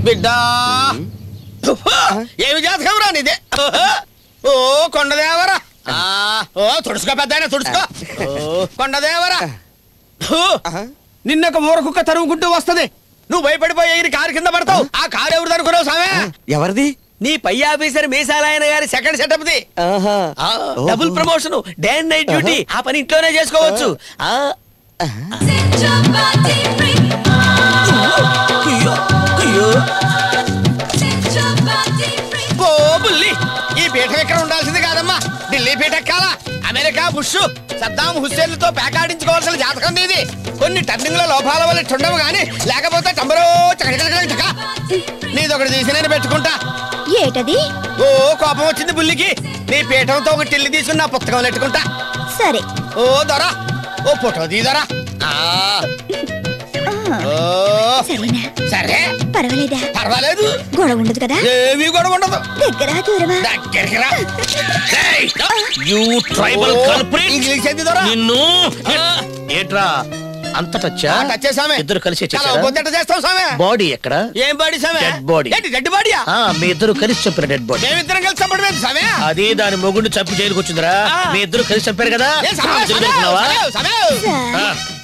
బిడ్డా ఏమి జాతకం రా నీదే ఓ కొండదేవరా ఓ తుడుచుకో పెద్ద తుడుచుకో కొండదేవరా నిన్నొక మూరకుక్క తరుముకుంటూ వస్తది నువ్వు భయపడిపోయి కారు కింద పడతావు ఆ కారు ఎవరు అనుకున్నావు సామే ఎవరిది నీ పై ఆఫీసర్ మీసాలాయన గారి second setup the double promotion day and night duty ఆ పని ఇంట్లోనే చేసుకోవచ్చు ఈ పీఠం ఎక్కడ ఉండాల్సింది కాదమ్మా ఢిల్లీ పీఠ ఎక్కాలా అమెరికా బుష్ సద్దాం హుస్సేన్లతో పేకాడించుకోవాల్సిన జాతకం ఇది కొన్ని టర్నింగ్ లో లోపాల వల్ల ఉండవు గానీ లేకపోతే టంబరో నీదొకటి తీసి నేను పెట్టుకుంటా ఏటది ఓ కోపం వచ్చింది బుల్లికి నీ పీఠంతో ఒక టిల్లి తీసుకుని నా పుస్తకం పెట్టుకుంటా సరే ఓ దొరా ఓ ఫోటో దీదరా సరే పర్వాలేదా పర్వాలేదు గొడవ ఉండదు కదా ఏమీ గొడవ ఉండదు దగ్గర దూరమా దగ్గరికి రా ఇంగ్లీష్ ఏంది దొరా నిన్ను ఏట్రా అంత టచ్చా టచ్ చేసామే ఇద్దరు కలిసి చేస్తాం సామే బాడీ ఎక్కడ ఏం బాడీ సామే డెడ్ బాడీ డెడ్ బాడీయా మీ ఇద్దరు కలిసి చంపిన డెడ్ బాడీ మేమిద్దరం కలిసి చంపడం సామే అదే దాని మొగుడిని చంపి జైలుకి వచ్చిందిరా మీ ఇద్దరు కలిసి చంపారు కదా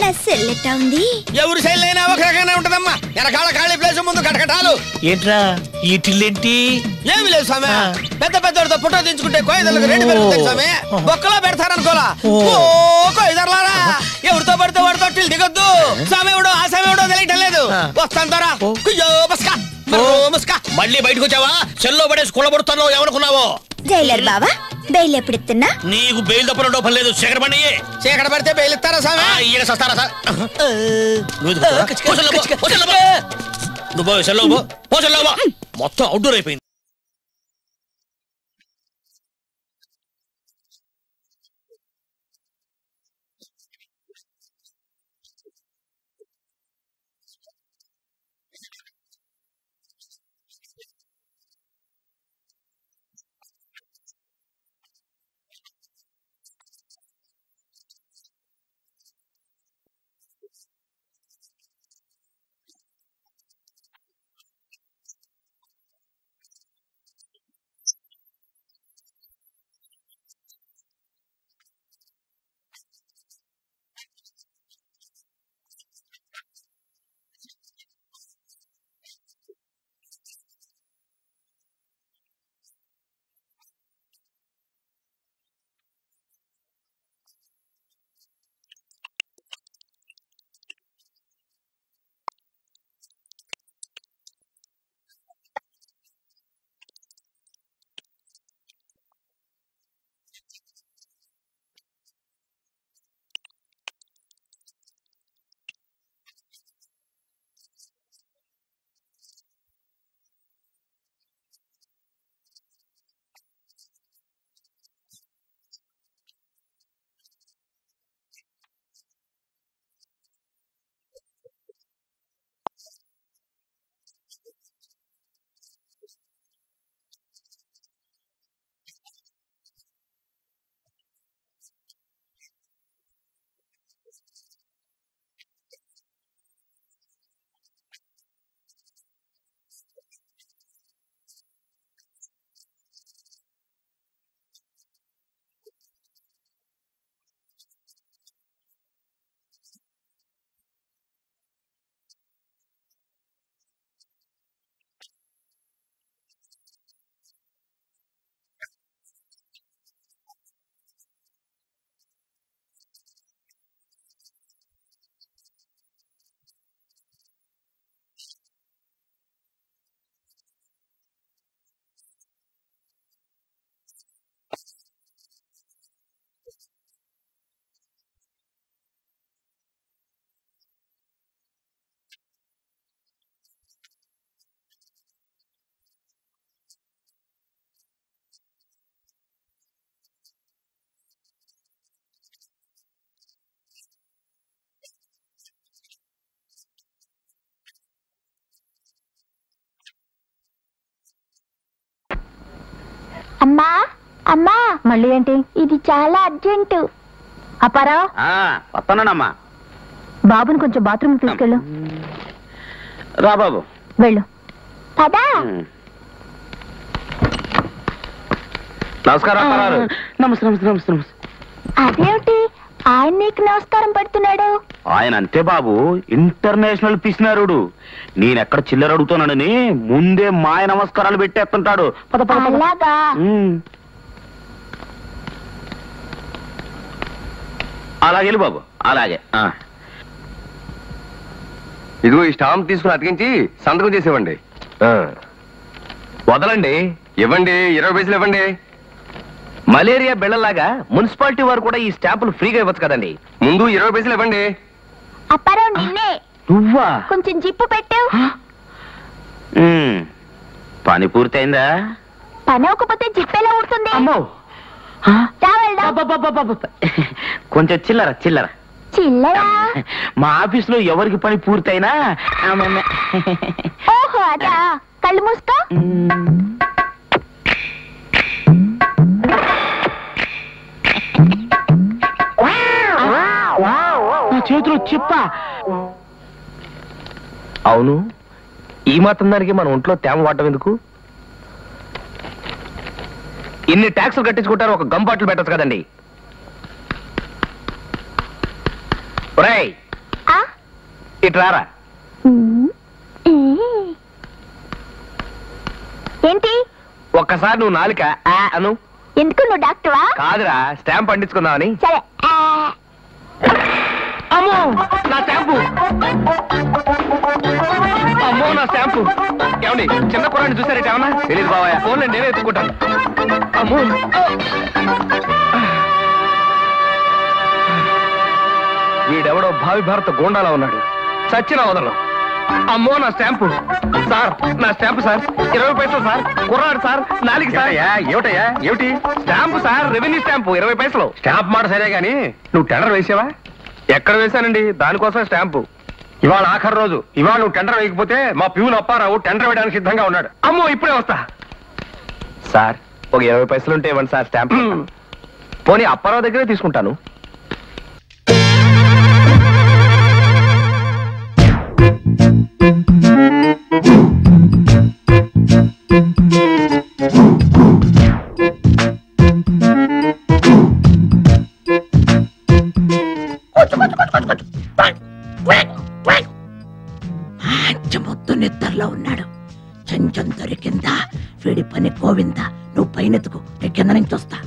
నా సెల్లెట్టా ఉంది ఎవరు సెల్ అయినా ఒక రకంగా ఉంటదమ్మా వెనకాల ఖాళీ ప్లేస్ ముందు కటకటాలు ఏంట్రా ఈ టిల్లేంటి ఏమి లేదు సామే పెద్ద పెద్దతో ఫోటో దించుకుంటే కోయిదలకు రేటు పెరుగుతాయి సామే బొక్కలో పెడతారనుకోలా ఓ కోయిదర్లారా ఎవరితో పడితే వాడితో టిల్ దిగొద్దు సామేవుడో ఆ సామేవుడో తెలియటం లేదు వస్తాను తోరా మళ్ళీ బయటకు వచ్చావా చెల్లో పడేసి కుళ్ళబడుతానో ఏమనుకున్నావో జైలర్ బావా బెయిల్ ఎప్పుడు ఇస్తున్నా నీకు బెయిల్ తప్పడం పని లేదు చీకటి పడి చీకటి పడితే బెయిల్ ఇస్తారా సామే ఈయన సస్తారా సార్ నువ్వు చెల్లో పో చెల్లో మొత్తం అవుట్డోర్ అయిపోయింది అమ్మా అమ్మా మళ్ళీ ఏంటి ఇది చాలా అర్జెంటు అపారా వస్తానమ్మా బాబుని కొంచెం బాత్రూమ్ తీసుకెళ్ళు రా బాబు వెళ్ళు పదా. నమస్కారం. నమస్తే. అదేమిటి ఆయన నీకు నమస్కారం పెడుతున్నాడు? ఆయన అంతే బాబు, ఇంటర్నేషనల్ పిసినారుడు. నేనెక్కడ చిల్లర అడుగుతానని ముందే మాయ నమస్కారాలు పెట్టేస్తుంటాడు. అలాగా? అలాగే బాబు, అలాగే. ఇదిగో ఈ స్టాంప్ తీసుకుని అతికించి సంతకం చేసేవ్వండి. వదలండి. ఇవ్వండి, 20 పైసలు ఇవ్వండి. మలేరియా బిళ్ళలాగా మున్సిపాలిటీ వారు కూడా ఈ స్టాంపులు ఫ్రీగా ఇవ్వచ్చు కదండి. ముందు 20 పైసలు ఇవ్వండి. అప్పారావు నిన్నే. నువ్వా? కొంచెం జిప్పు పెట్టావు. పని పూర్తయిందా? పని అవ్వకపోతే జిప్పెలా ఊడుతుంది? అమ్మో, కొంచెం చిల్లర. చిల్లరా? మా ఆఫీసులో ఎవరికి పని పూర్తయినా ఓహో అదా. కళ్ళు మూసుకో. చేతిలో చిప్ప. అవును, ఈ మాత్రం దానికి మన ఒంట్లో తేమ వాడటం ఎందుకు? ఇన్ని ట్యాక్సులు కట్టించుకుంటారు, ఒక గమ్ బాటిల్ పెట్టచ్చు కదండి. ఒరేయ్, ఇట్రారా. ఏంటి? ఒక్కసారి నువ్వు నాలుక అను. ఎందుకు? నువ్వు డాక్టర్వా? కాదురా, స్టాంప్ పండించుకుందామని. సరే. అమ్మో నా స్టాంపు! అమ్మో నా స్టాంపు! ఏమండి, చిన్న కుర్రాన్ని చూసారేట? ఏమన్నా తెలియదు బాబాయ్. ఫోన్లో నేనే ఎత్తుకుంటాను. అమ్మో, వీడెవడో భావి భారత గోండాలా ఉన్నాడు. చచ్చిన వదలం. అమ్మో నా స్టాంపు! సార్, నా స్టాంపు సార్. 20 పైసలు సార్. కుర్రాడు సార్. 4 సార్. ఏమిటయ్యా? ఏమిటి స్టాంపు సార్, రెవెన్యూ స్టాంపు. 20 పైసలు. స్టాంప్ మాట సరే గాని నువ్వు టెండర్ వేసావా? ఎక్కడ వేశానండి? దానికోసం స్టాంపు. ఇవాళ ఆఖరి రోజు. ఇవాళ నువ్వు టెండర్ వేయకపోతే మా ప్యూన్ అప్పారావు టెండర్ వేయడానికి సిద్ధంగా ఉన్నాడు. అమ్మో, ఇప్పుడే వస్తా. సార్, ఒక 20 పైసలు ఉంటే ఇవ్వండి సార్ స్టాంప్. పోనీ అప్పారావు దగ్గరే తీసుకుంటాను. మొత్తం నిద్రలో ఉన్నాడు. చెంచం దొరికిందా? వీడి పని గోవిందా. నువ్వు పైనెత్తుకు, నేను కింద నుంచి వస్తా.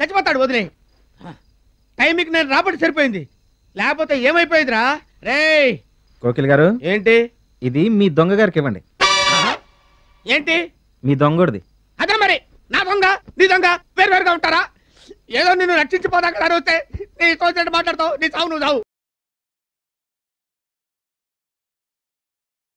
చచ్చిపోతాడు. వదిలే. టైంకి నేను రాబట్టి సరిపోయింది, లేకపోతే ఏమైపోయిందిరా? రేయ్ కోకిల్ గారు, ఏంటి ఇది మీ దొంగ గారికి ఇవ్వండి. ఏంటి? మీ దొంగోడిది. అదే మరి, నా దొంగ నీ దొంగ వేరువేరుగా ఉంటారా? ఏదో నిన్ను రక్షించిపోదా కదా వస్తే నీ తోచినట్టు మాట్లాడతావు. నీ చావు నువ్వు చావు.